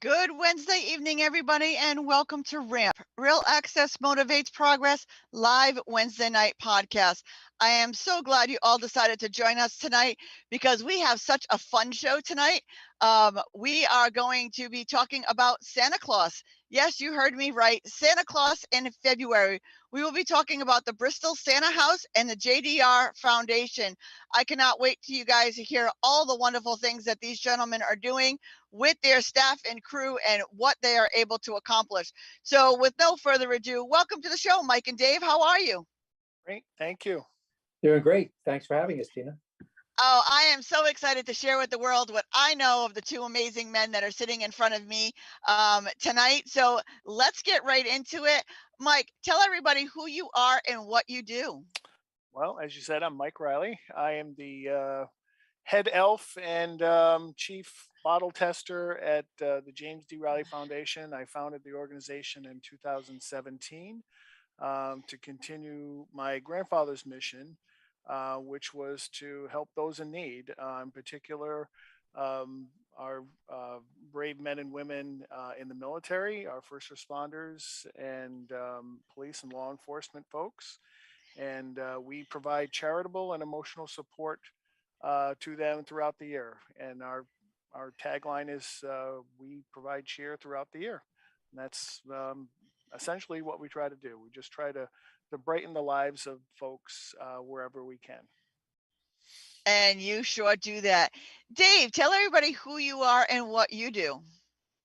Good Wednesday evening, everybody, and welcome to RAMP, Real Access Motivates Progress, live Wednesday night podcast. I am so glad you all decided to join us tonight because we have such a fun show tonight. We are going to be talking about Santa Claus. Yes, you heard me right. Santa Claus in February. We will be talking about the Bristol Santa House and the JDR Foundation. I cannot wait till you guys to hear all the wonderful things that these gentlemen are doing with their staff and crew and what they are able to accomplish. So with no further ado, welcome to the show, Mike and Dave. How are you? Great. Thank you. Doing great. Thanks for having us, Tina. Oh, I am so excited to share with the world what I know of the two amazing men that are sitting in front of me tonight. So let's get right into it. Mike, tell everybody who you are and what you do. Well, as you said, I'm Mike Rielly. I am the head elf and chief bottle tester at the James D. Rielly Foundation. I founded the organization in 2017 to continue my grandfather's mission, which was to help those in need, in particular our brave men and women in the military, our first responders, and police and law enforcement folks. And we provide charitable and emotional support to them throughout the year. And our tagline is we provide cheer throughout the year. And that's essentially what we try to do. We just try to brighten the lives of folks wherever we can. And you sure do that. Dave, tell everybody who you are and what you do.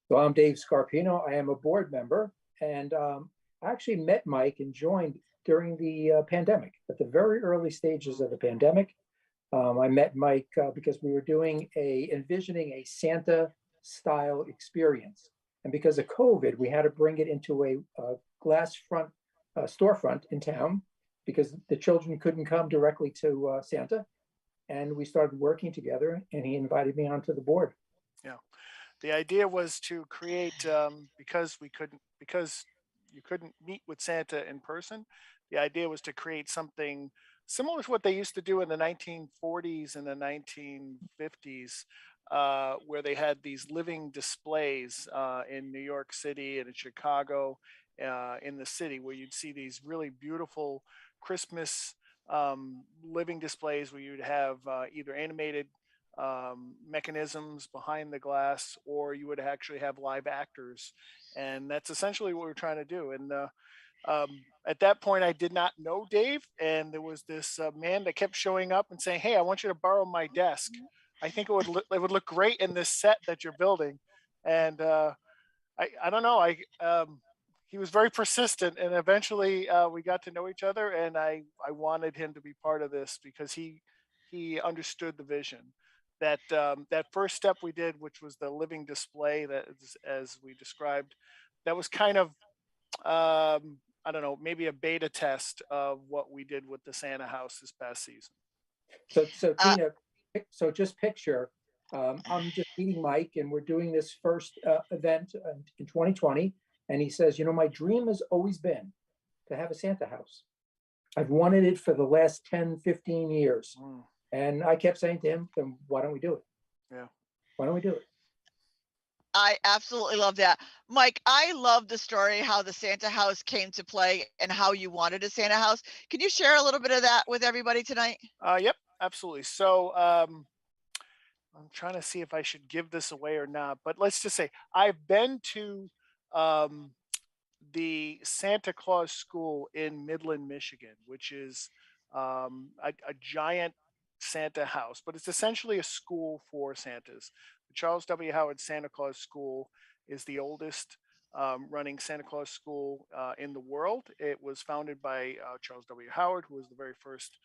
So I'm Dave Scarpino. I am a board member, and I actually met Mike and joined during the pandemic, at the very early stages of the pandemic. I met Mike because we were envisioning a Santa style experience. And because of COVID, we had to bring it into a glass front storefront in town because the children couldn't come directly to Santa. And we started working together, and he invited me onto the board. Yeah. The idea was to create because you couldn't meet with Santa in person. The idea was to create something similar to what they used to do in the 1940s and the 1950s, where they had these living displays in New York City and in Chicago, in the city, where you'd see these really beautiful Christmas living displays where you'd have either animated mechanisms behind the glass, or you would actually have live actors. And that's essentially what we're trying to do. And at that point, I did not know Dave, and there was this man that kept showing up and saying, "Hey, I want you to borrow my desk. I think it would look great in this set that you're building." And I don't know. He was very persistent, and eventually we got to know each other. And I wanted him to be part of this because he understood the vision. That first step we did, which was the living display, that is, as we described, that was kind of I don't know, maybe a beta test of what we did with the Santa house this past season. So Tina, just picture, I'm just meeting Mike, and we're doing this first event in 2020. And he says, my dream has always been to have a Santa house. I've wanted it for the last 10, 15 years. And I kept saying to him, then why don't we do it? Yeah. Why don't we do it? I absolutely love that. Mike, I love the story, how the Santa house came to play and how you wanted a Santa house. Can you share a little bit of that with everybody tonight? Yep, absolutely. So I'm trying to see if I should give this away or not, but let's just say I've been to the Santa Claus School in Midland, Michigan, which is a giant Santa house, but it's essentially a school for Santas. The Charles W. Howard Santa Claus School is the oldest running Santa Claus school in the world. It was founded by Charles W. Howard, who was the very first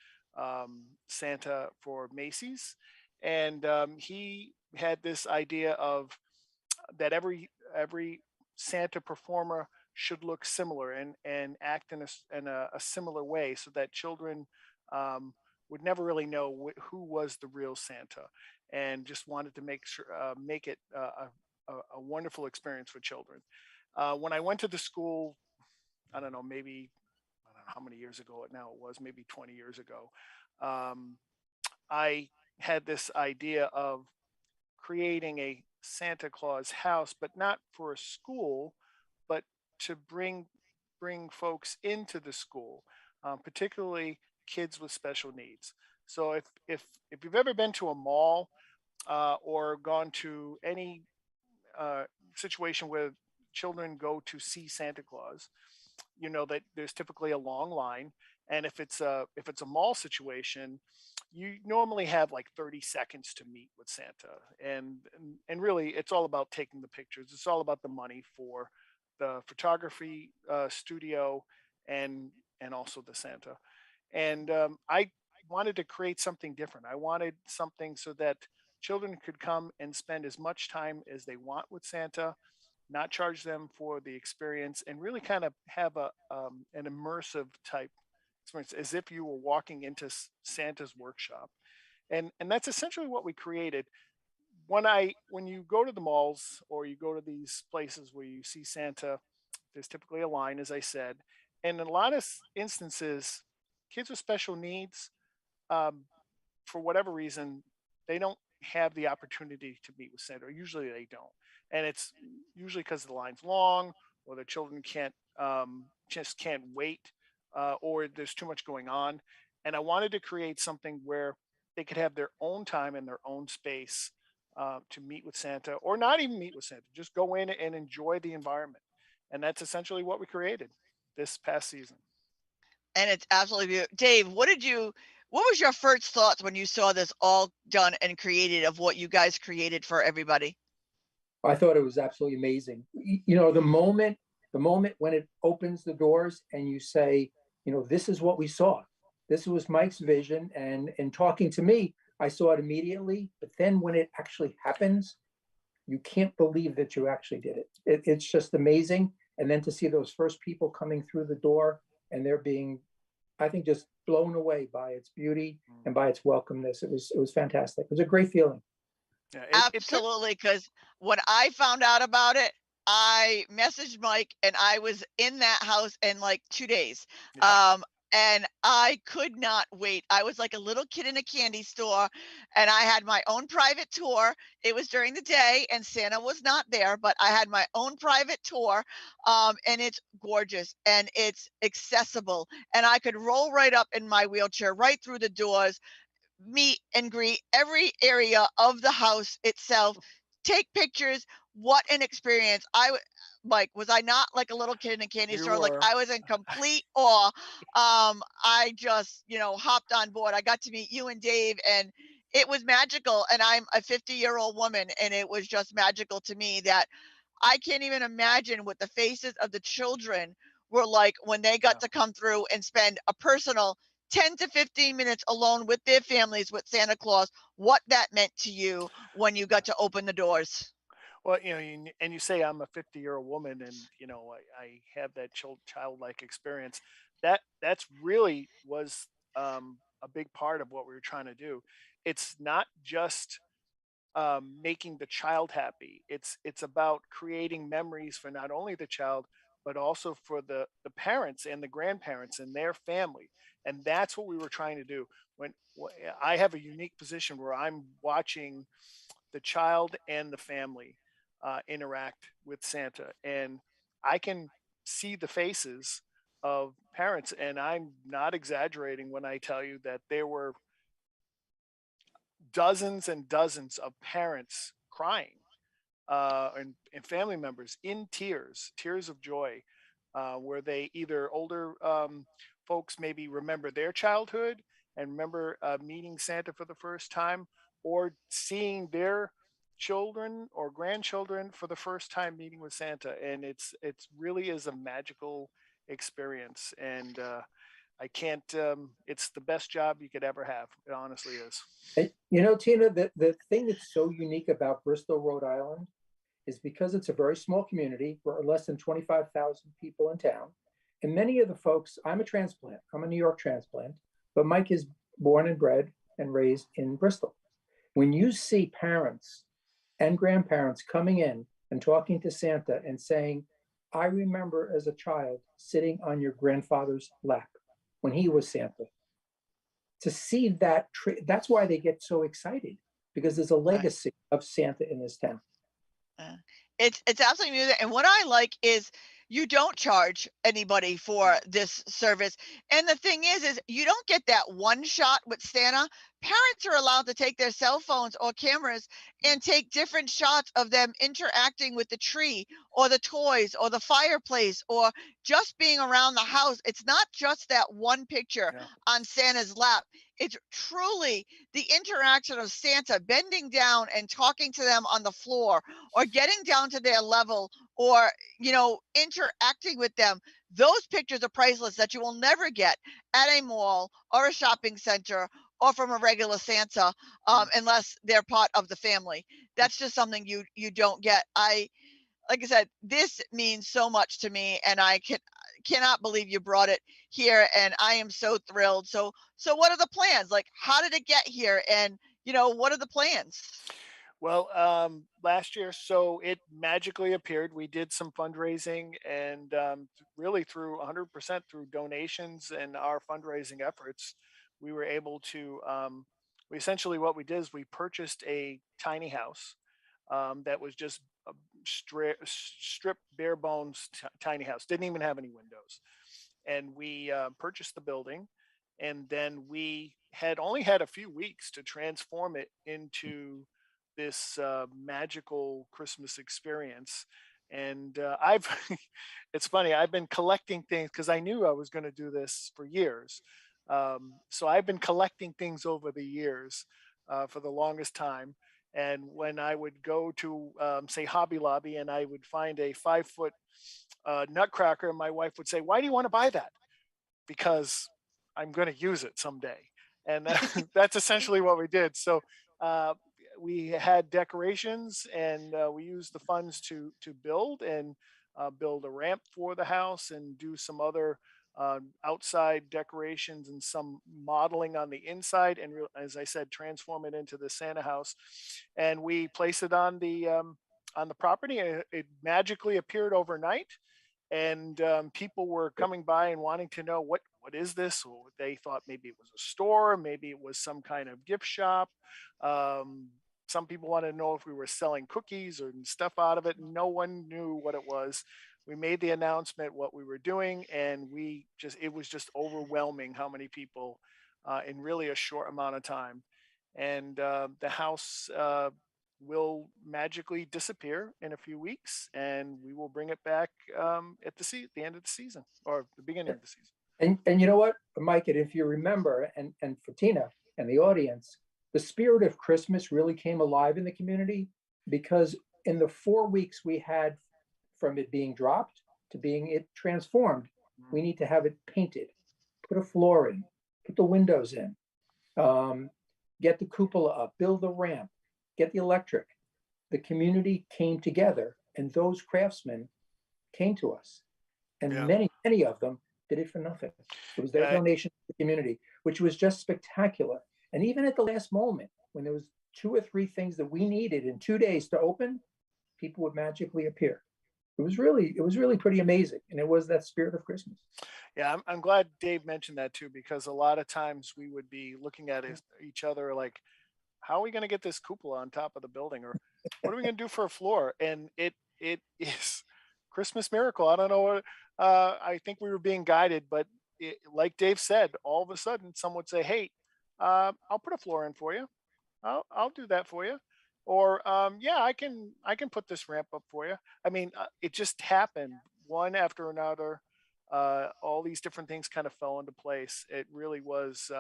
Santa for Macy's. And he had this idea of that every Santa performer should look similar and act in a similar way, so that children would never really know who was the real Santa, and just wanted to make it a wonderful experience for children. When I went to the school, I don't know, maybe I don't know how many years ago it was, maybe 20 years ago. I had this idea of creating Santa Claus house, but not for a school, but to bring folks into the school, particularly kids with special needs. So if you've ever been to a mall or gone to any uh, situation where children go to see Santa Claus, you know that there's typically a long line. And if it's a mall situation, you normally have like 30 seconds to meet with Santa. And really, it's all about taking the pictures. It's all about the money for the photography studio and and also the Santa. And I wanted to create something different. I wanted something so that children could come and spend as much time as they want with Santa, not charge them for the experience, and really kind of have an immersive type experience as if you were walking into Santa's workshop. And that's essentially what we created. When you go to the malls or you go to these places where you see Santa, there's typically a line, as I said. And in a lot of instances, kids with special needs, um, for whatever reason, they don't have the opportunity to meet with Santa, or usually they don't. And it's usually because the line's long, or the children just can't wait, or there's too much going on. And I wanted to create something where they could have their own time and their own space to meet with Santa, or not even meet with Santa, just go in and enjoy the environment. And that's essentially what we created this past season. And it's absolutely beautiful. Dave, what was your first thoughts when you saw this all done and created of what you guys created for everybody? I thought it was absolutely amazing. The moment when it opens the doors and you say, this is what we saw. This was Mike's vision. And in talking to me, I saw it immediately. But then when it actually happens, you can't believe that you actually did it. It's just amazing. And then to see those first people coming through the door and they're being, I think, just blown away by its beauty and by its welcomeness. It was fantastic. It was a great feeling. Yeah, it took. Absolutely, because when I found out about it, I messaged Mike and I was in that house in like 2 days. Yeah. And I could not wait. I was like a little kid in a candy store and I had my own private tour. It was during the day and Santa was not there, but I had my own private tour. And it's gorgeous and it's accessible. And I could roll right up in my wheelchair right through the doors, meet and greet every area of the house itself, take pictures. What an experience. Like, was I not like a little kid in a candy You store? Like, were. I was in complete awe. I just, hopped on board. I got to meet you and Dave, and it was magical. And I'm a 50-year-old woman, and it was just magical to me that I can't even imagine what the faces of the children were like when they got Yeah. to come through and spend a personal 10 to 15 minutes alone with their families with Santa Claus, what that meant to you when you got to open the doors. Well, and you say I'm a 50-year-old woman, and I have that childlike experience. That's really was a big part of what we were trying to do. It's not just making the child happy. It's about creating memories for not only the child but also for the parents and the grandparents and their family. And that's what we were trying to do. I have a unique position where I'm watching the child and the family interact with Santa, and I can see the faces of parents, and I'm not exaggerating when I tell you that there were dozens and dozens of parents crying, and family members in tears of joy, where they either older folks maybe remember their childhood and remember meeting Santa for the first time, or seeing their children or grandchildren for the first time meeting with Santa, and it's really is a magical experience, and I can't. It's the best job you could ever have. It honestly is. Tina, the thing that's so unique about Bristol, Rhode Island, is because it's a very small community. We're less than 25,000 people in town. And many of the folks, I'm a transplant, I'm a New York transplant, but Mike is born and bred and raised in Bristol. When you see parents and grandparents coming in and talking to Santa and saying, I remember as a child sitting on your grandfather's lap when he was Santa. To see that, that's why they get so excited, because there's a legacy of Santa in this town. Uh, it's absolutely music, and what I like is you don't charge anybody for No. this service. And the thing is you don't get that one shot with Santa. Parents are allowed to take their cell phones or cameras and take different shots of them interacting with the tree or the toys or the fireplace or just being around the house. It's not just that one picture Yeah. on Santa's lap. It's truly the interaction of Santa bending down and talking to them on the floor or getting down to their level or interacting with them. Those pictures are priceless that you will never get at a mall or a shopping center or from a regular Santa, Mm. unless they're part of the family. That's just something you don't get. Like I said, this means so much to me, and I cannot believe you brought it here, and I am so thrilled. So what are the plans? Like, how did it get here, and what are the plans? Well, last year, so it magically appeared. We did some fundraising, and really through 100% through donations and our fundraising efforts, we were able to. We essentially what we did is we purchased a tiny house that was just a strip bare bones tiny house. Didn't even have any windows, and we purchased the building, and then we had only had a few weeks to transform it into this magical Christmas experience. And I've, it's funny, I've been collecting things because I knew I was going to do this for years. So I've been collecting things over the years for the longest time. And when I would go to, say, Hobby Lobby and I would find a 5 foot nutcracker, my wife would say, "Why do you want to buy that?" Because I'm going to use it someday. And that's essentially what we did. So uh, we had decorations, and we used the funds to build and build a ramp for the house and do some other outside decorations and some modeling on the inside. And as I said, transform it into the Santa house. And we placed it on the property. And it magically appeared overnight, and people were coming by and wanting to know what is this, or they thought maybe it was a store, maybe it was some kind of gift shop. um, some people wanted to know if we were selling cookies or stuff out of it. No one knew what it was. We made the announcement what we were doing, and it was just overwhelming how many people in really a short amount of time. And the house will magically disappear in a few weeks, and we will bring it back at the end of the season or the beginning of the season. And you know what, Mike, and if you remember, and for Tina and the audience, the spirit of Christmas really came alive in the community because in the 4 weeks we had from it being dropped to being it transformed, we need to have it painted, put a floor in, put the windows in, um, get the cupola up, build the ramp, get the electric. The community came together, and those craftsmen came to us, and Yeah, many of them did it for nothing. It was their yeah. donation to the community, which was just spectacular. And even at the last moment, when there was 2 or 3 things that we needed in 2 days to open, people would magically appear. It was really pretty amazing, and it was that spirit of Christmas. Yeah, I'm glad Dave mentioned that too, because a lot of times we would be looking at each other like, how are we going to get this cupola on top of the building, or what are we going to do for a floor? And it is Christmas miracle. I don't know what. I think we were being guided, but like Dave said, all of a sudden someone would say, "Hey, I'll put a floor in for you. I'll do that for you." Or yeah, I can put this ramp up for you. I mean, it just happened one after another. All these different things kind of fell into place. It really was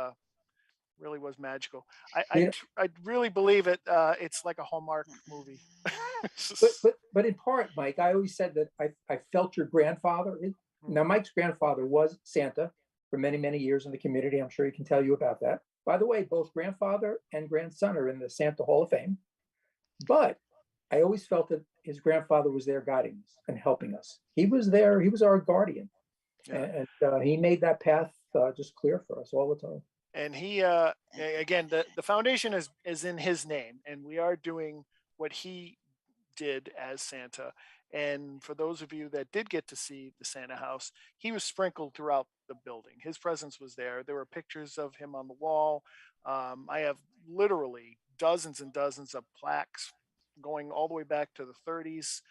magical. You know, I really believe it. It's like a Hallmark movie. but in part, Mike, I always said that I felt your grandfather. Now, Mike's grandfather was Santa for many years in the community. I'm sure he can tell you about that. By the way, both grandfather and grandson are in the Santa Hall of Fame. But I always felt that his grandfather was there guiding us and helping us. He was there. He was our guardian, Yeah. and he made that path just clear for us all the time. And he again, the foundation is in his name, and we are doing what he did as Santa. And for those of you that did get to see the Santa house, he was sprinkled throughout the building. His presence was there. There were pictures of him on the wall. I have literally dozens and dozens of plaques going all the way back to the 30s.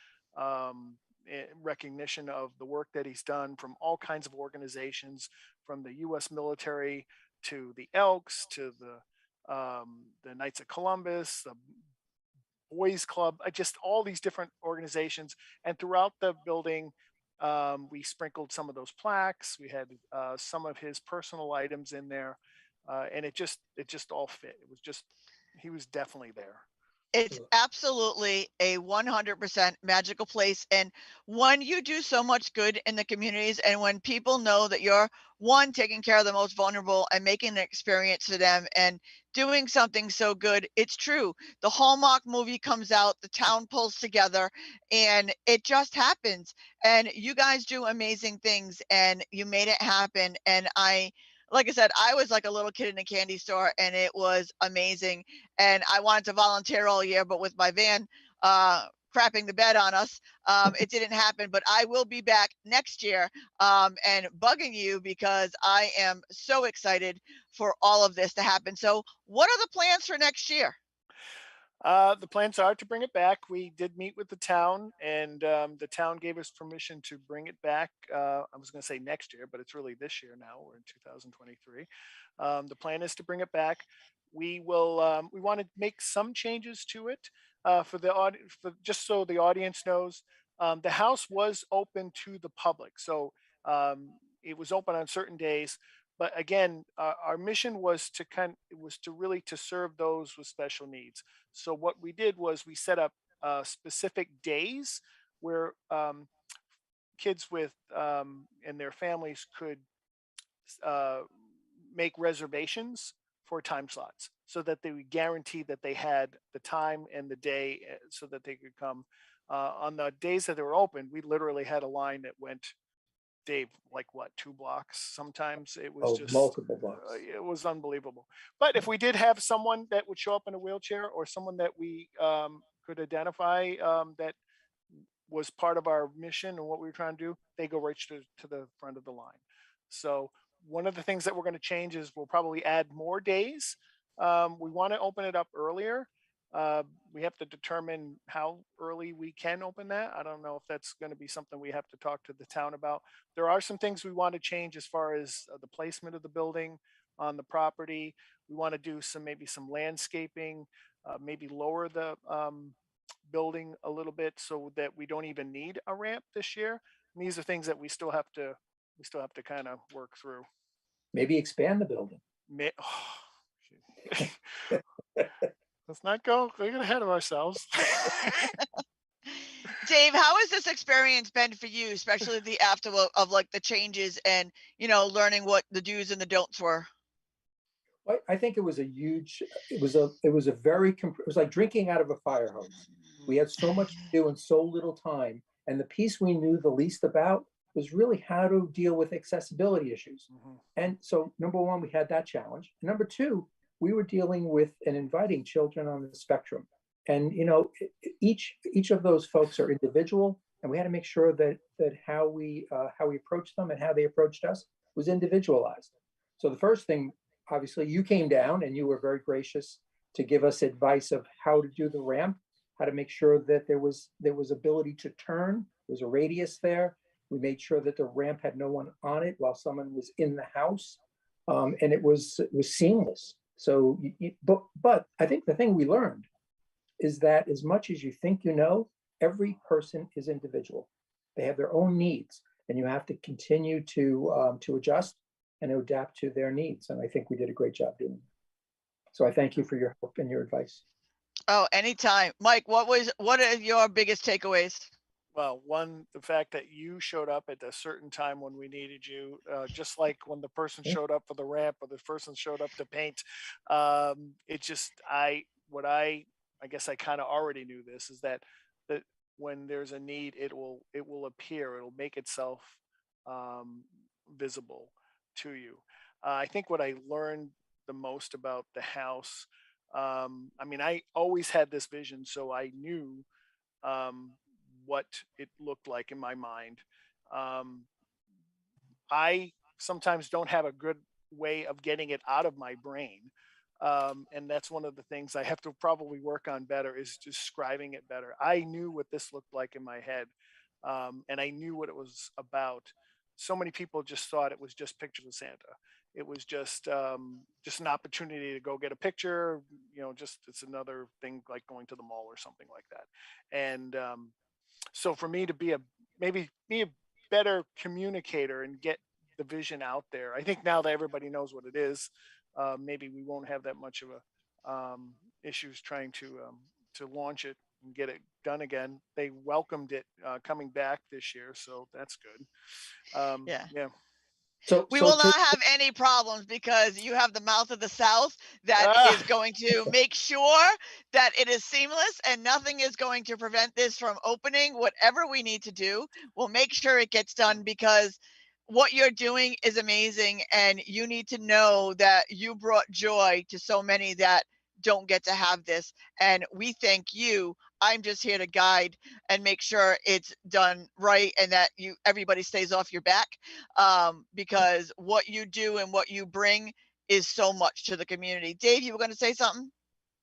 In recognition of the work that he's done from all kinds of organizations, from the U.S. military to the Elks to the Knights of Columbus, the Boys Club, just all these different organizations. And throughout the building, we sprinkled some of those plaques. We had some of his personal items in there, and it just all fit. It was just he was definitely there. It's absolutely a 100% magical place. And when you do so much good in the communities, and when people know that you're one, taking care of the most vulnerable and making an experience for them and doing something so good, it's true. The Hallmark movie comes out, the town pulls together, and it just happens. And you guys do amazing things, and you made it happen. And like I said, I was like a little kid in a candy store, and it was amazing. And I wanted to volunteer all year, but with my van crapping the bed on us, it didn't happen. But I will be back next year and bugging you because I am so excited for all of this to happen. So, what are the plans for next year? The plans are to bring it back. We did meet with the town, and the town gave us permission to bring it back. I was going to say next year, but it's really this year now. We're in 2023. The plan is to bring it back. We will. We want to make some changes to it for the audience, for just so the audience knows. The house was open to the public, so it was open on certain days. But again, our mission was to it was to really to serve those with special needs. So what we did was we set up specific days where kids with and their families could uh, make reservations for time slots, so that they would guarantee that they had the time and the day, so that they could come. On the days that they were open, we literally had a line that went, Dave, like what, 2 blocks? Sometimes it was Oh, just, multiple blocks. it was unbelievable. But if we did have someone that would show up in a wheelchair, or someone that we could identify that was part of our mission and what we were trying to do, they go right to the front of the line. So one of the things that we're going to change is we'll probably add more days. We want to open it up earlier. Uh, we have to determine how early we can open that. I don't know if that's going to be something we have to talk to the town about. There are some things we want to change as far as the placement of the building on the property. We want to do maybe some landscaping, maybe lower the building a little bit so that we don't even need a ramp this year. And these are things that we still have to kind of work through. Maybe expand the building. Oh, let's not get ahead of ourselves. Dave, how has this experience been for you, especially the afterlook of like the changes and learning what the do's and the don'ts were? I think it was a huge, it was a very, it was like drinking out of a fire hose. We had so much to do in so little time. And the piece we knew the least about was really how to deal with accessibility issues. Mhm. And so, number one, we had that challenge. Number two, we were dealing with and inviting children on the spectrum. And each of those folks are individual, and we had to make sure that how we approached them and how they approached us was individualized. So the first thing, obviously, you came down and you were very gracious to give us advice of how to do the ramp, how to make sure that there was ability to turn. There was a radius there. We made sure that the ramp had no one on it while someone was in the house, and it was seamless. So, but I think the thing we learned is that as much as you think every person is individual. They have their own needs, and you have to continue to adjust and adapt to their needs. And I think we did a great job doing that. So I thank you for your help and your advice. Oh, anytime. Mike, what are your biggest takeaways? Well, one, the fact that you showed up at a certain time when we needed you, just like when the person showed up for the ramp or the person showed up to paint. It just, I guess I kind of already knew this, is that when there's a need, it will appear, it'll make itself um, visible to you. I think what I learned the most about the house, I mean, I always had this vision, so I knew um, what it looked like in my mind. Um, I sometimes don't have a good way of getting it out of my brain. And that's one of the things I have to probably work on better, is describing it better. I knew what this looked like in my head, and I knew what it was about. So many people just thought it was just pictures of Santa. It was just an opportunity to go get a picture. Just it's another thing like going to the mall or something like that. And so for me to maybe be a better communicator and get the vision out there. I think now that everybody knows what it is, maybe we won't have that much of a issues trying to launch it and get it done again. They welcomed it coming back this year, so that's good. Yeah. Yeah. We will not have any problems because you have the mouth of the South that is going to make sure that it is seamless, and nothing is going to prevent this from opening. Whatever we need to do, we'll make sure it gets done, because what you're doing is amazing, and you need to know that you brought joy to so many that don't get to have this. And we thank you. I'm just here to guide and make sure it's done right, and that everybody stays off your back, because what you do and what you bring is so much to the community. Dave, you were going to say something?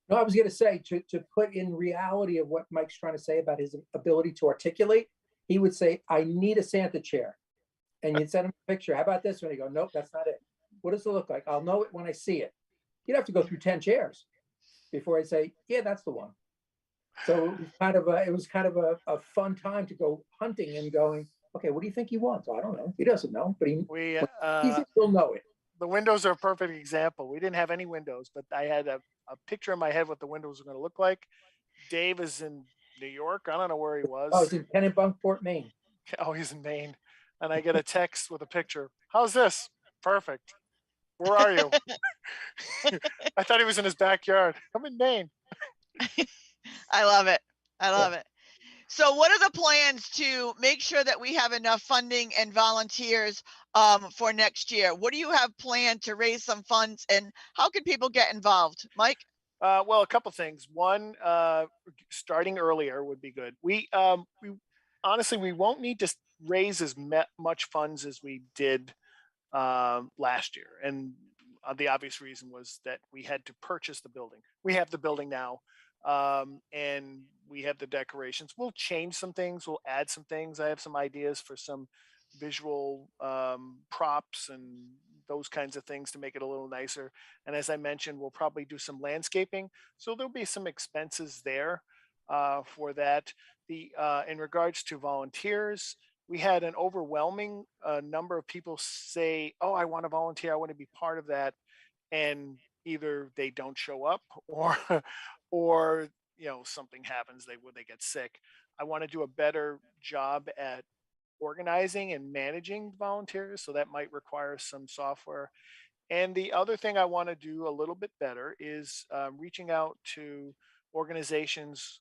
No, I was going to say, to put in reality of what Mike's trying to say about his ability to articulate, he would say, I need a Santa chair. And you'd send him a picture. How about this one? He'd go, nope, that's not it. What does it look like? I'll know it when I see it. You'd have to go through 10 chairs before I'd say, yeah, that's the one. So it was kind of a fun time to go hunting and going, okay, what do you think he wants? I don't know. He doesn't know, but he'll know it. The windows are a perfect example. We didn't have any windows, but I had a picture in my head what the windows were going to look like. Dave is in New York. I don't know where he was. Oh, he's in Kennebunkport, Maine. Oh, he's in Maine. And I get a text with a picture. How's this? Perfect. Where are you? I thought he was in his backyard. I'm in Maine. I love it. I love it. So what are the plans to make sure that we have enough funding and volunteers for next year? What do you have planned to raise some funds, and how can people get involved? Mike? Well, a couple things. One, starting earlier would be good. We honestly, we won't need to raise as much funds as we did last year. And the obvious reason was that we had to purchase the building. We have the building now, and we have the decorations. We'll change some things. We'll add some things. I have some ideas for some visual props and those kinds of things to make it a little nicer. And as I mentioned, we'll probably do some landscaping. So there'll be some expenses there for that. In regards to volunteers, we had an overwhelming number of people say, oh, I want to volunteer. I want to be part of that. And either they don't show up or something happens, they get sick. I want to do a better job at organizing and managing volunteers, so that might require some software. And the other thing I want to do a little bit better is reaching out to organizations.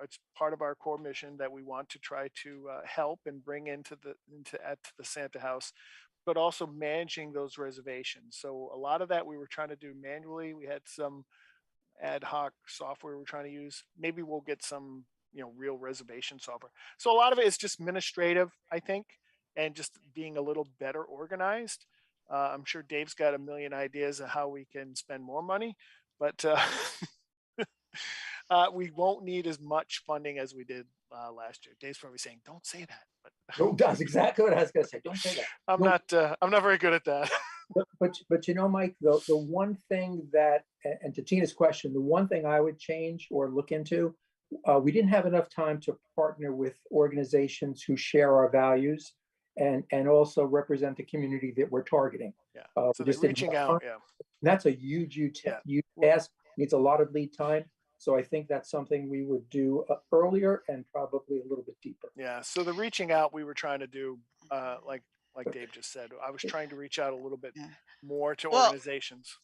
It's part of our core mission that we want to try to help and bring into the Santa House, but also managing those reservations. So a lot of that we were trying to do manually. We had some ad hoc software we're trying to use. Maybe we'll get some real reservation software. So a lot of it is just administrative, I think, and just being a little better organized. I'm sure Dave's got a million ideas of how we can spend more money, but we won't need as much funding as we did last year. Dave's probably saying, "Don't say that." But no, that's exactly what I was going to say. Don't say that. I'm not very good at that. But Mike, the one thing that, and to Tina's question, the one thing I would change or look into, we didn't have enough time to partner with organizations who share our values and also represent the community that we're targeting. Yeah. So they're reaching out. Yeah. That's a huge task. Needs a lot of lead time. So I think that's something we would do earlier and probably a little bit deeper. Yeah. So the reaching out we were trying to do, like Dave just said, I was trying to reach out a little bit more to organizations.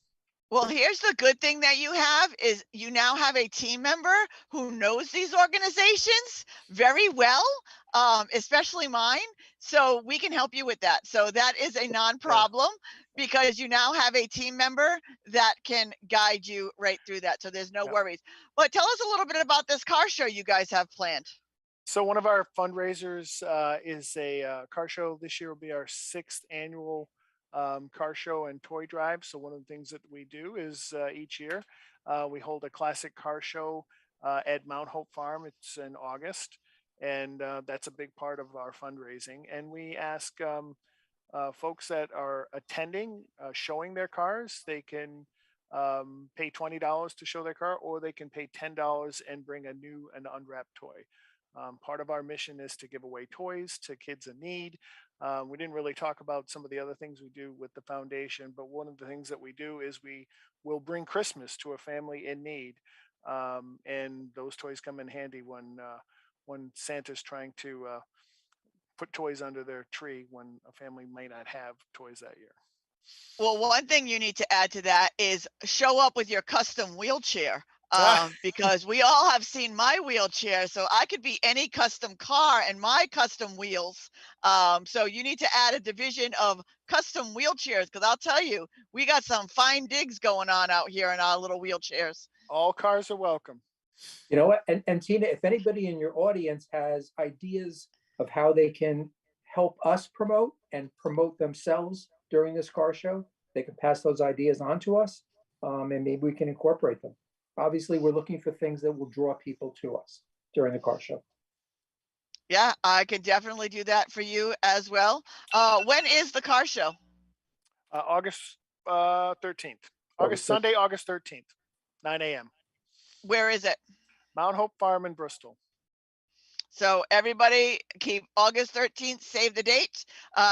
Well, here's the good thing that you have is you now have a team member who knows these organizations very well, especially mine. So we can help you with that. So that is a non-problem because you now have a team member that can guide you right through that. So there's no worries. But tell us a little bit about this car show you guys have planned. So one of our fundraisers is a car show. This year will be our 6th annual car show and toy drive. So one of the things that we do is each year we hold a classic car show at Mount Hope Farm. It's in August, and that's a big part of our fundraising. And we ask folks that are attending, showing their cars, they can pay $20 to show their car, or they can pay $10 and bring a new and unwrapped toy. Part of our mission is to give away toys to kids in need. We didn't really talk about some of the other things we do with the foundation, but one of the things that we do is we will bring Christmas to a family in need, and those toys come in handy when Santa's trying to put toys under their tree when a family may not have toys that year. Well, one thing you need to add to that is show up with your custom wheelchair. Because we all have seen my wheelchair, so I could be any custom car and my custom wheels. So you need to add a division of custom wheelchairs, because I'll tell you, we got some fine digs going on out here in our little wheelchairs. All cars are welcome. You know what? And Tina, if anybody in your audience has ideas of how they can help us promote and promote themselves during this car show, they can pass those ideas on to us, and maybe we can incorporate them. Obviously, we're looking for things that will draw people to us during the car show. Yeah, I can definitely do that for you as well. When is the car show? August 13th. Sunday, August 13th, 9 a.m. Where is it? Mount Hope Farm in Bristol. So everybody keep August 13th, save the date.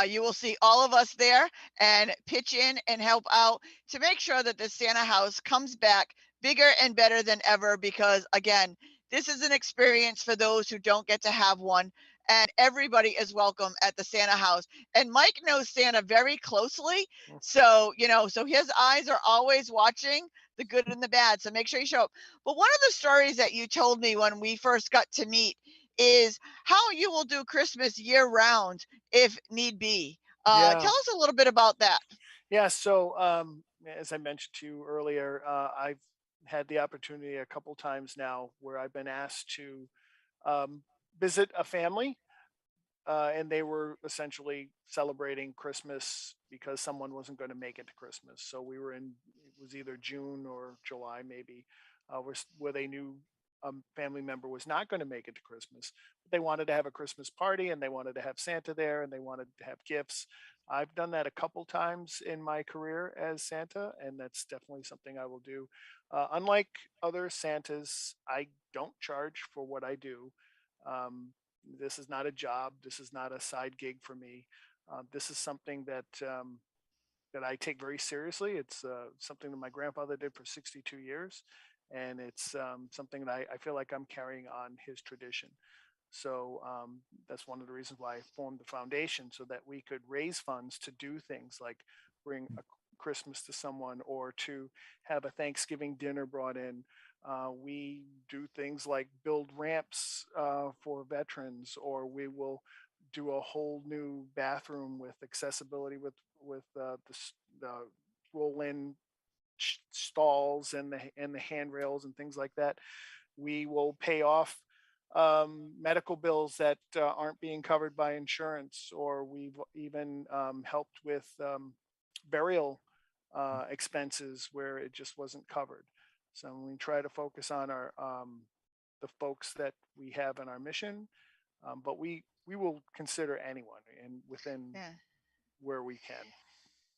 You will see all of us there and pitch in and help out to make sure that the Santa house comes back bigger and better than ever, because again, this is an experience for those who don't get to have one, and everybody is welcome at the Santa house. And Mike knows Santa very closely. So, so his eyes are always watching the good and the bad. So make sure you show up. But one of the stories that you told me when we first got to meet is how you will do Christmas year round if need be. Tell us a little bit about that. Yeah. So, as I mentioned to you earlier, I've had the opportunity a couple times now where I've been asked to visit a family, and they were essentially celebrating Christmas because someone wasn't going to make it to Christmas. So we were it was either June or July, maybe, where they knew a family member was not going to make it to Christmas. But they wanted to have a Christmas party, and they wanted to have Santa there, and they wanted to have gifts. I've done that a couple times in my career as Santa, and that's definitely something I will do. Unlike other Santas, I don't charge for what I do. This is not a job. This is not a side gig for me. This is something that that I take very seriously. It's something that my grandfather did for 62 years, and it's something that I feel like I'm carrying on his tradition. So that's one of the reasons why I formed the foundation, so that we could raise funds to do things like bring a Christmas to someone, or to have a Thanksgiving dinner brought in. We do things like build ramps for veterans, or we will do a whole new bathroom with accessibility with the roll-in stalls and the handrails and things like that. We will pay off medical bills that aren't being covered by insurance, or we've even helped with burial expenses where it just wasn't covered. So we try to focus on our the folks that we have in our mission, but we will consider anyone and within where we can.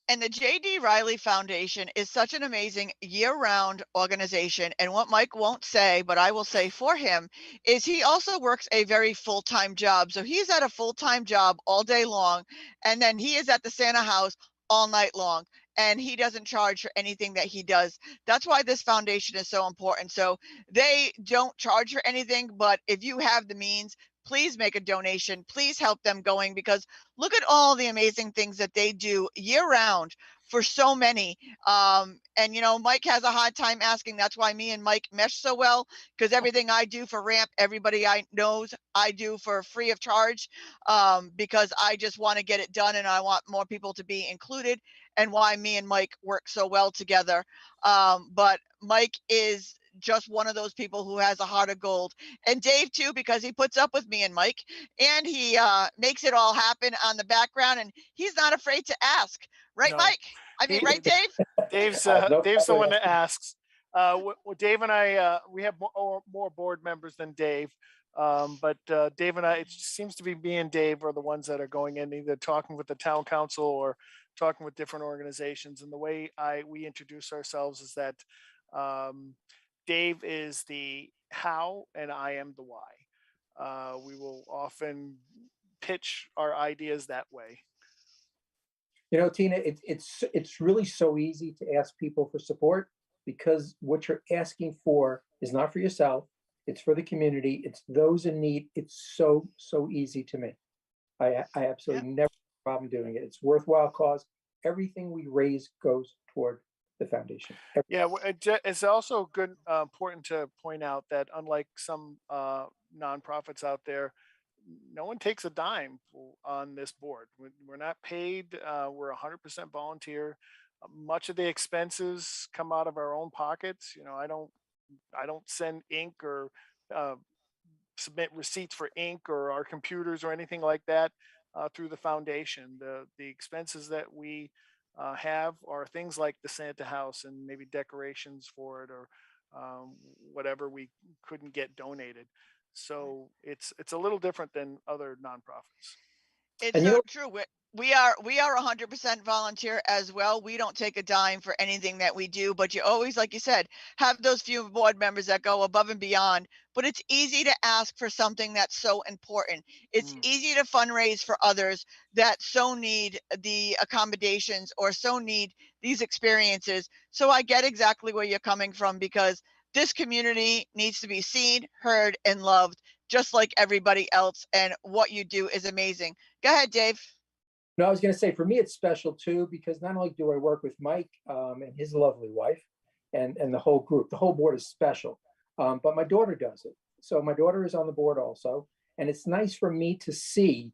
And the J.D. Rielly Foundation is such an amazing year-round organization. And what Mike won't say, but I will say for him, is he also works a very full-time job. So he's at a full-time job all day long, and then he is at the Santa house all night long, and he doesn't charge for anything that he does. That's why this foundation is so important. So they don't charge for anything, but if you have the means, please make a donation. Please help them going, because look at all the amazing things that they do year round for so many. And Mike has a hard time asking. That's why me and Mike mesh so well, because everything I do for Ramp, everybody I knows I do for free of charge, because I just want to get it done, and I want more people to be included, and why me and Mike work so well together. But Mike is just one of those people who has a heart of gold. And Dave too, because he puts up with me and Mike, and he makes it all happen on the background, and he's not afraid to ask. Right, No, Mike? I mean, he right, Dave? Dave's the problem one that asking. asks. Dave and I, we have more board members than Dave, but Dave and I, it seems to be me and Dave are the ones that are going in, either talking with the town council or talking with different organizations. And the way we introduce ourselves is that Dave is the how and I am the why. We will often pitch our ideas that way. You know, Tina, it's really so easy to ask people for support because what you're asking for is not for yourself. It's for the community. It's those in need. It's so easy to me. I Yeah. absolutely never have a problem doing it. It's worthwhile cause. Everything we raise goes toward the foundation. Yeah, it's also good, important to point out that unlike some nonprofits out there, no one takes a dime on this board. We're not paid. We're 100% volunteer. Much of the expenses come out of our own pockets. You know, I don't send ink or uh, submit receipts for ink or our computers or anything like that through the foundation. The expenses that we have are things like the Santa house and maybe decorations for it or whatever we couldn't get donated. So it's a little different than other nonprofits. It's And you so know, true. We are 100% volunteer as well. We don't take a dime for anything that we do, but you always, like you said, have those few board members that go above and beyond. But it's easy to ask for something that's so important. It's Mm, easy to fundraise for others that so need the accommodations or so need these experiences. So I get exactly where you're coming from because this community needs to be seen, heard, and loved just like everybody else. And what you do is amazing. Go ahead, Dave. no, I was going to say for me it's special too because not only do I work with Mike and his lovely wife and the whole group, the whole board is special, but my daughter does it. So my daughter is on the board also, and it's nice for me to see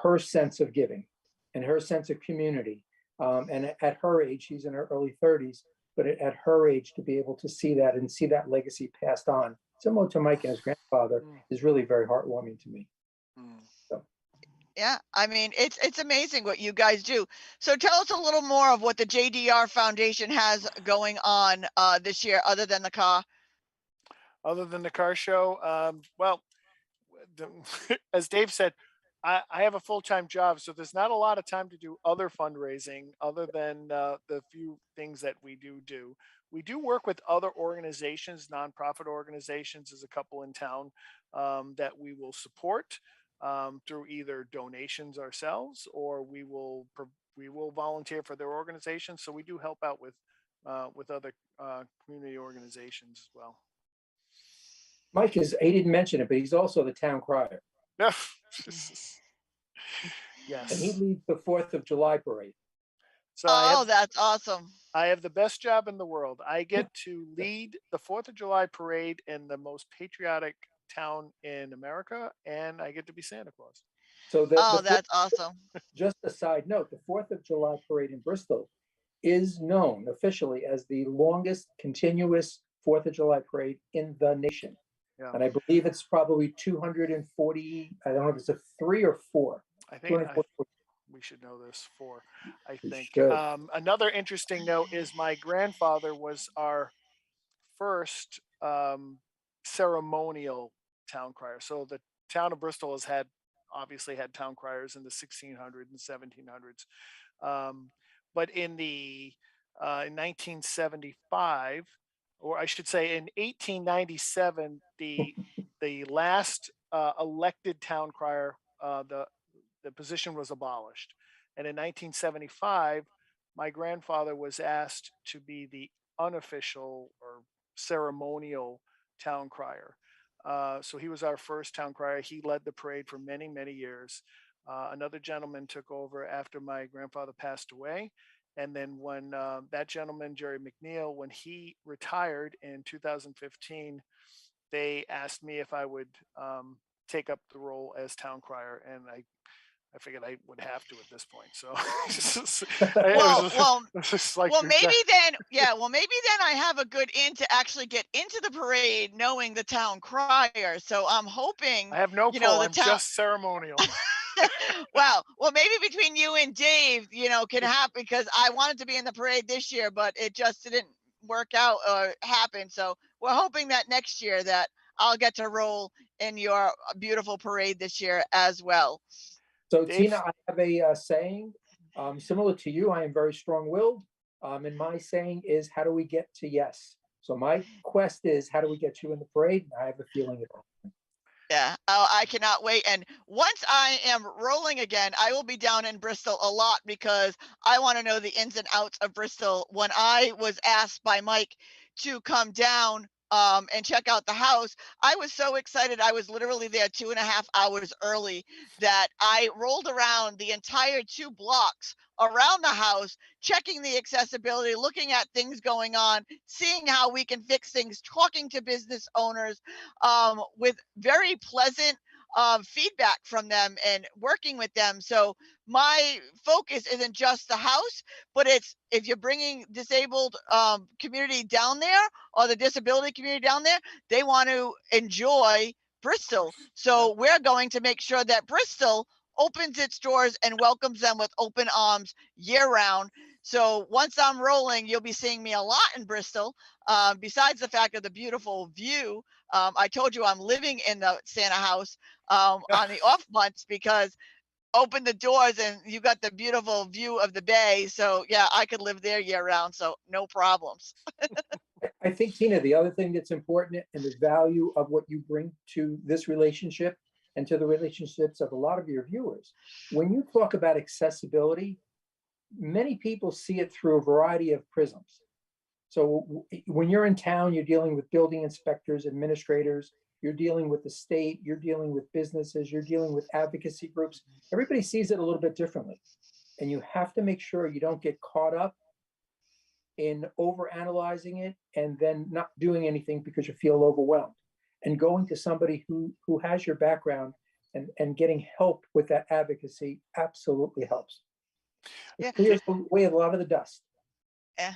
her sense of giving and her sense of community. And at her age, she's in her early 30s, but at her age to be able to see that and see that legacy passed on, similar to Mike and his grandfather, mm, is really very heartwarming to me. mm. So. Yeah, I mean, it's amazing what you guys do. So tell us a little more of what the JDR Foundation has going on this year, other than the car. Other than the car show, well, as Dave said, I have a full time job, so there's not a lot of time to do other fundraising other than the few things that we do. We do work with other organizations, nonprofit organizations. There's a couple in town that we will support through either donations ourselves or we will volunteer for their organizations. So we do help out with other community organizations as well. Mike is, he didn't mention it, but he's also the town crier. And he Yes. leads the 4th of July parade. So Oh, that's awesome. I have the best job in the world. I get to lead the 4th of July parade in the most patriotic town in America, and I get to be Santa Claus. So Oh, that's awesome. just a side note, the 4th of July parade in Bristol is known officially as the longest continuous 4th of July parade in the nation. Yeah. And I believe it's probably 240, I don't know if it's a 3 or 4. I think 240. we should know this for, I We think. should. Another interesting note is my grandfather was our first ceremonial town crier. So the town of Bristol has obviously had town criers in the 1600s and 1700s. But in 1975, or I should say in 1897, the last elected town crier, the position was abolished. And in 1975, my grandfather was asked to be the unofficial or ceremonial town crier. So he was our first town crier. He led the parade for many, many years. Another gentleman took over after my grandfather passed away. And then when that gentleman, Jerry McNeil, when he retired in 2015, they asked me if I would take up the role as town crier. And I figured I would have to at this point. So Well, well, it was just like, well, maybe then, yeah, well, maybe then I have a good in to actually get into the parade, knowing the town crier. So I'm hoping, I have no pull. the I'm town. just ceremonial. Well, maybe between you and Dave, can happen, because I wanted to be in the parade this year, but it just didn't work out or happen. So we're hoping that next year that I'll get to roll in your beautiful parade this year as well. So Dave? Tina, I have a saying similar to you. I am very strong-willed, and my saying is, "How do we get to yes?" So my quest is, how do we get you in the parade? And I have a feeling it. Yeah, oh, I cannot wait. And once I am rolling again, I will be down in Bristol a lot, because I want to know the ins and outs of Bristol. When I was asked by Mike to come down and check out the house, I was so excited. I was literally there 2.5 hours early, that I rolled around the entire 2 blocks around the house, checking the accessibility, looking at things going on, seeing how we can fix things, talking to business owners, with very pleasant feedback from them and working with them. So my focus isn't just the house, but it's, if you're bringing disabled community down there, or the disability community down there, they want to enjoy Bristol. So we're going to make sure that Bristol opens its doors and welcomes them with open arms year round. So once I'm rolling, you'll be seeing me a lot in Bristol. Besides the fact of the beautiful view, I told you I'm living in the Santa house on the off months, because open the doors and you got the beautiful view of the bay. So yeah, I could live there year round. So no problems. I think, Tina, the other thing that's important, and the value of what you bring to this relationship and to the relationships of a lot of your viewers, when you talk about accessibility, many people see it through a variety of prisms. So when you're in town, you're dealing with building inspectors, administrators, you're dealing with the state, you're dealing with businesses, you're dealing with advocacy groups. Everybody sees it a little bit differently. And you have to make sure you don't get caught up in overanalyzing it and then not doing anything because you feel overwhelmed. And going to somebody who has your background and getting help with that advocacy absolutely helps. It Yeah. clears away a lot of the dust. Yeah.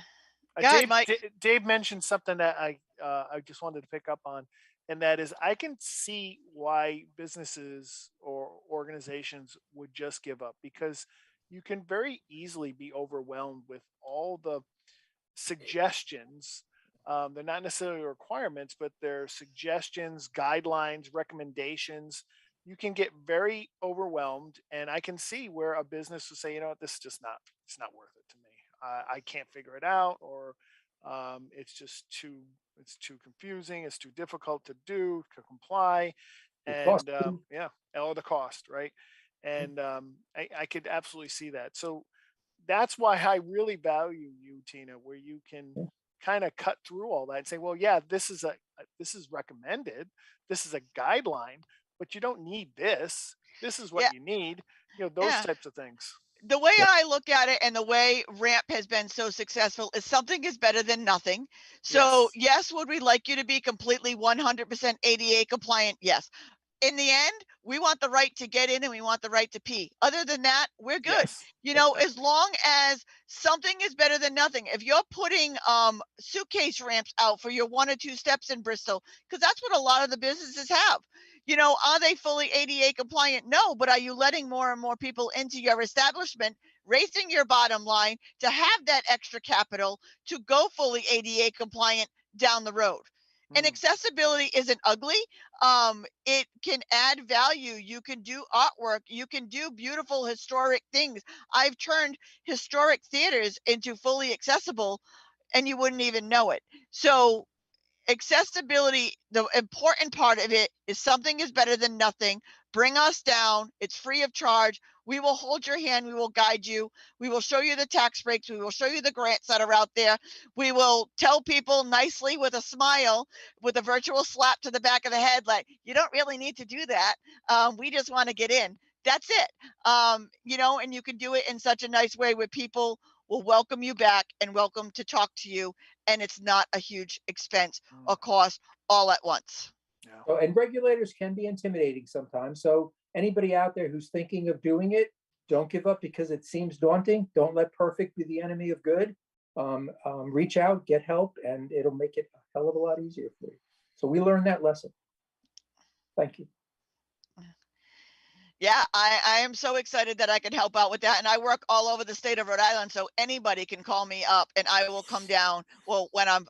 Go ahead, Dave, Mike. Dave mentioned something that I just wanted to pick up on, and that is, I can see why businesses or organizations would just give up, because you can very easily be overwhelmed with all the suggestions. They're not necessarily requirements, but they're suggestions, guidelines, recommendations. You can get very overwhelmed, and I can see where a business would say, you know what, this is just not, it's not worth it to me. I can't figure it out, or it's just too confusing. It's too difficult to do, to comply, and yeah, all the cost, right? And I could absolutely see that. So that's why I really value you, Tina, where you can kind of cut through all that and say, well, yeah, this is recommended, this is a guideline, but you don't need this. This is what Yeah. you need. Those Yeah. types of things. The way I look at it, and the way Ramp has been so successful, is something is better than nothing. So yes, would we like you to be completely 100% ADA compliant? Yes. In the end, we want the right to get in and we want the right to pee. Other than that, we're good. Yes. As long as something is better than nothing. If you're putting suitcase ramps out for your 1 or 2 steps in Bristol, because that's what a lot of the businesses have. Are they fully ADA compliant? No, but are you letting more and more people into your establishment, raising your bottom line to have that extra capital to go fully ADA compliant down the road? And accessibility isn't ugly. It can add value. You can do artwork. You can do beautiful historic things. I've turned historic theaters into fully accessible, and you wouldn't even know it. So accessibility, the important part of it is something is better than nothing. Bring us down. It's free of charge. We will hold your hand. We will guide you. We will show you the tax breaks. We will show you the grants that are out there. We will tell people nicely with a smile, with a virtual slap to the back of the head, like, you don't really need to do that. We just want to get in. That's it. And you can do it in such a nice way where people will welcome you back and welcome to talk to you. And it's not a huge expense or cost all at once. And regulators can be intimidating sometimes. So anybody out there who's thinking of doing it, don't give up because it seems daunting. Don't let perfect be the enemy of good. Reach out, get help, and it'll make it a hell of a lot easier for you. So we learned that lesson. Thank you. Yeah, I am so excited that I can help out with that. And I work all over the state of Rhode Island, so anybody can call me up and I will come down. Well, when I'm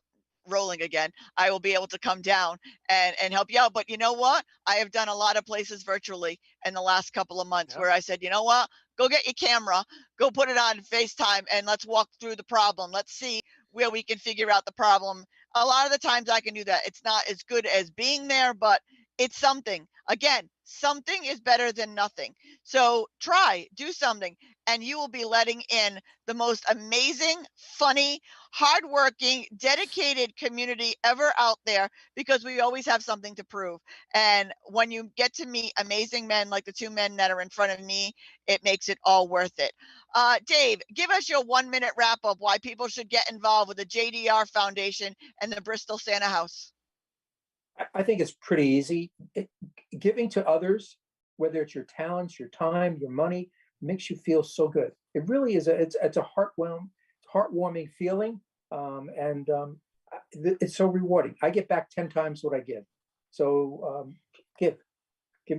rolling again, I will be able to come down and help you out. But you know what? I have done a lot of places virtually in the last couple of months where I said, you know what? Go get your camera, go put it on FaceTime, and let's walk through the problem. Let's see where we can figure out the problem. A lot of the times I can do that. It's not as good as being there, but it's something. Again, something is better than nothing. So try, do something, and you will be letting in the most amazing, funny, hardworking, dedicated community ever out there, because we always have something to prove. And when you get to meet amazing men like the two men that are in front of me, it makes it all worth it. Dave, give us your 1-minute wrap up why people should get involved with the JDR Foundation and the Bristol Santa House. I think it's pretty easy. Giving to others, whether it's your talents, your time, your money, makes you feel so good. It really is. It's a heartwarming feeling, and it's so rewarding. I get back 10 times what I give. So give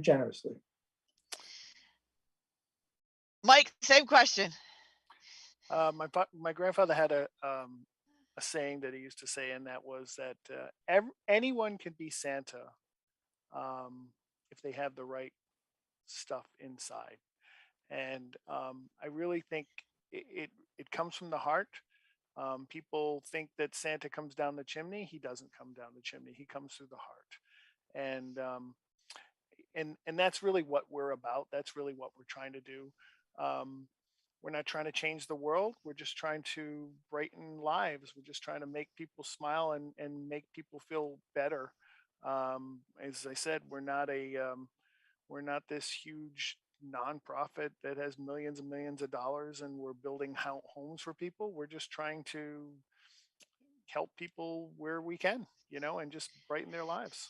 generously. Mike, same question. My grandfather had a saying that he used to say, and that was that anyone can be Santa if they have the right stuff inside. And I really think it comes from the heart. People think that Santa comes down the chimney. He doesn't come down the chimney. He comes through the heart. And that's really what we're about. That's really what we're trying to do. We're not trying to change the world. We're just trying to brighten lives. We're just trying to make people smile and make people feel better. As I said, we're not this huge nonprofit that has millions and millions of dollars and we're building homes for people. We're just trying to help people where we can, and just brighten their lives.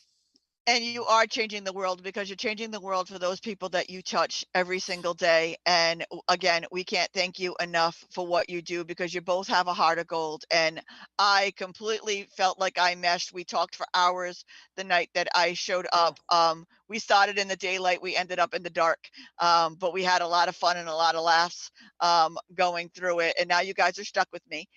And you are changing the world, because you're changing the world for those people that you touch every single day. And again, we can't thank you enough for what you do, because you both have a heart of gold. And I completely felt like I meshed. We talked for hours the night that I showed up. We started in the daylight, we ended up in the dark, but we had a lot of fun and a lot of laughs going through it. And now you guys are stuck with me.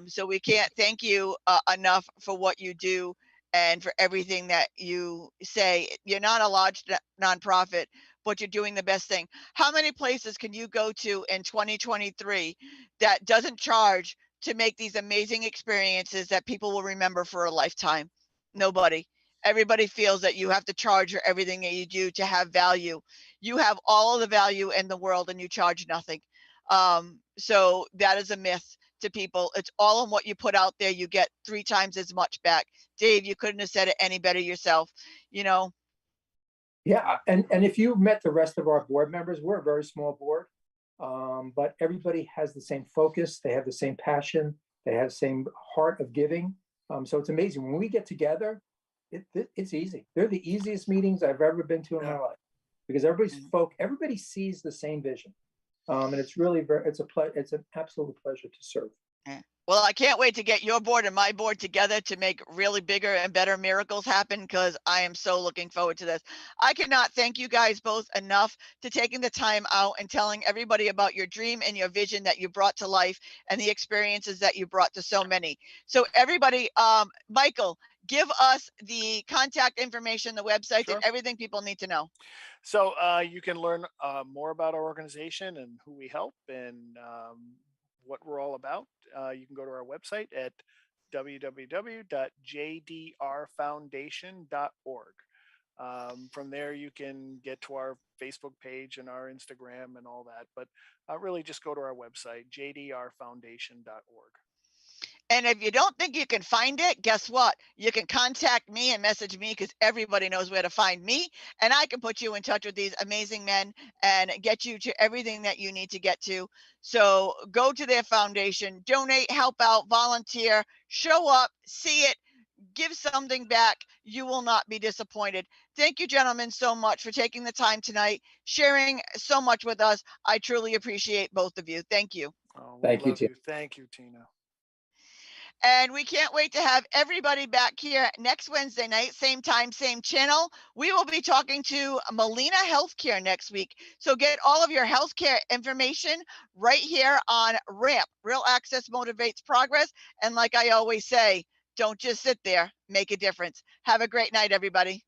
So we can't thank you enough for what you do and for everything that you say. You're not a large nonprofit, but you're doing the best thing. How many places can you go to in 2023 that doesn't charge to make these amazing experiences that people will remember for a lifetime? Nobody. Everybody feels that you have to charge for everything that you do to have value. You have all of the value in the world and you charge nothing. So that is a myth to people. It's all in what you put out there. You get 3 times as much back. Dave, you couldn't have said it any better yourself. Yeah, and if you met the rest of our board members, we're a very small board, but everybody has the same focus. They have the same passion. They have the same heart of giving. So it's amazing when we get together. It's easy. They're the easiest meetings I've ever been to in my life, because everybody sees the same vision. And it's really it's an absolute pleasure to serve. Well, I can't wait to get your board and my board together to make really bigger and better miracles happen, because I am so looking forward to this. I cannot thank you guys both enough to taking the time out and telling everybody about your dream and your vision that you brought to life and the experiences that you brought to so many. So everybody, Michael, give us the contact information, the websites, and everything people need to know. So you can learn more about our organization and who we help and what we're all about. You can go to our website at www.jdrfoundation.org. From there, you can get to our Facebook page and our Instagram and all that. But really just go to our website, jdrfoundation.org. And if you don't think you can find it, guess what? You can contact me and message me, because everybody knows where to find me. And I can put you in touch with these amazing men and get you to everything that you need to get to. So go to their foundation, donate, help out, volunteer, show up, see it, give something back, you will not be disappointed. Thank you, gentlemen, so much for taking the time tonight, sharing so much with us. I truly appreciate both of you. Thank you. Oh, we Thank you, love Tina. you. Thank you, Tina. And we can't wait to have everybody back here next Wednesday night, same time, same channel. We will be talking to Molina Healthcare next week. So get all of your healthcare information right here on RAMP. Real Access Motivates Progress. And like I always say, don't just sit there, make a difference. Have a great night, everybody.